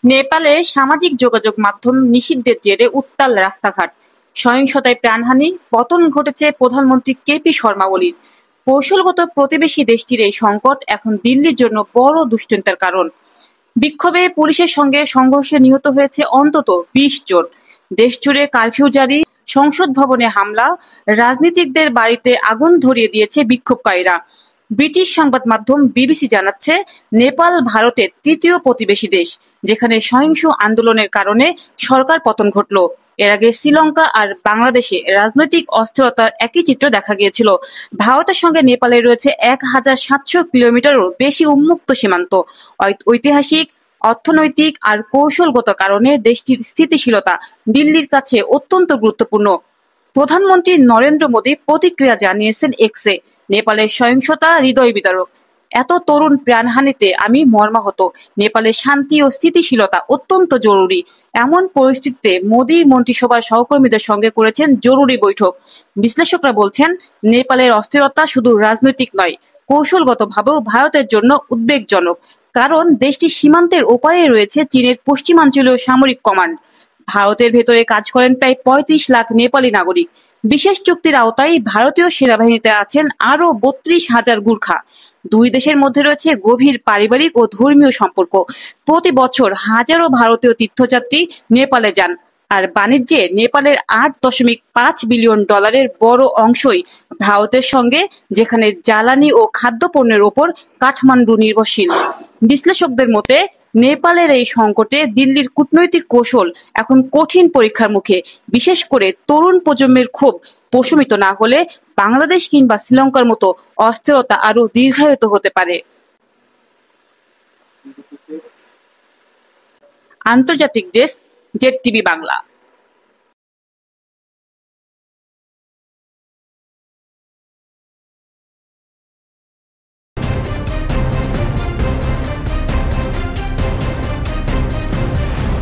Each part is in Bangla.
নেপালে সামাজিক যোগাযোগ মাধ্যম নিষিদ্ধের জেরে উত্তাল রাস্তাঘাট, সহিংসতায় প্রাণহানি, পতন ঘটেছে প্রধানমন্ত্রী কেপি শর্মা ওলির। কৌশলগত প্রতিবেশী দেশটির এই সংকট এখন দিল্লির জন্য বড় দুশ্চিন্তার কারণ। বিক্ষোভে পুলিশের সঙ্গে সংঘর্ষে নিহত হয়েছে অন্তত ২০ জন। দেশজুড়ে কারফিউ জারি, সংসদ ভবনে হামলা, রাজনীতিকদের বাড়িতে আগুন ধরিয়ে দিয়েছে বিক্ষোভকারীরা। ব্রিটিশ সংবাদ মাধ্যম বিবিসি জানাচ্ছে, নেপাল ভারতের তৃতীয় প্রতিবেশী দেশ, যেখানে সহিংস আন্দোলনের কারণে সরকার পতন ঘটল। এর আগে শ্রীলঙ্কা আর বাংলাদেশে রাজনৈতিক অস্থিরতার একই চিত্র দেখা গিয়েছিল। ভারতের সঙ্গে নেপালে রয়েছে ১,৭০০ কিলোমিটারও বেশি উন্মুক্ত সীমান্ত। ঐতিহাসিক, অর্থনৈতিক আর কৌশলগত কারণে দেশটির স্থিতিশীলতা দিল্লির কাছে অত্যন্ত গুরুত্বপূর্ণ। প্রধানমন্ত্রী নরেন্দ্র মোদী প্রতিক্রিয়া জানিয়েছেন এক্সে, নেপালের সহিংসতা হৃদয় বিদারক। এত তরুণ প্রাণহানিতে আমি মর্মাহত। নেপালের শান্তি ও স্থিতিশীলতা অত্যন্ত জরুরি। এমন পরিস্থিতিতে মোদী মন্ত্রিসভার সহকর্মীদের সঙ্গে করেছেন জরুরি বৈঠক। বিশ্লেষকরা বলছেন, নেপালের অস্থিরতা শুধু রাজনৈতিক নয়, কৌশলগতভাবেও ভারতের জন্য উদ্বেগজনক। কারণ দেশটির সীমান্তের ওপারে রয়েছে চীনের পশ্চিমাঞ্চলীয় সামরিক কমান্ড। ভারতের ভেতরে কাজ করেন প্রায় ৩৫ লাখ নেপালি নাগরিক। বিশেষ চুক্তির আওতায় ভারতীয় সেনাবাহিনীতে আছেন আরও ৩২,০০০ গুর্খা। দুই দেশের মধ্যে রয়েছে গভীর পারিবারিক ও ধর্মীয় সম্পর্ক। প্রতি বছর হাজারো ভারতীয় তীর্থযাত্রী নেপালে যান। আর বাণিজ্যে নেপালের $৮.৫ বিলিয়ন বড় অংশই ভারতের সঙ্গে, যেখানে জ্বালানি ও খাদ্যপণ্যের ওপর কাঠমান্ডু নির্ভরশীল। বিশ্লেষকদের মতে, নেপালের এই সংকটে দিল্লির কূটনৈতিক কৌশল এখন কঠিন পরীক্ষার মুখে। বিশেষ করে তরুণ প্রজন্মের ক্ষোভ প্রশমিত না হলে বাংলাদেশ কিংবা শ্রীলঙ্কার মতো অস্থিরতা আরও দীর্ঘায়িত হতে পারে। আন্তর্জাতিক desk, Z Bangla.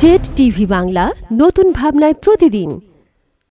Z Bangla, নতুন ভাবনায় প্রতিদিন।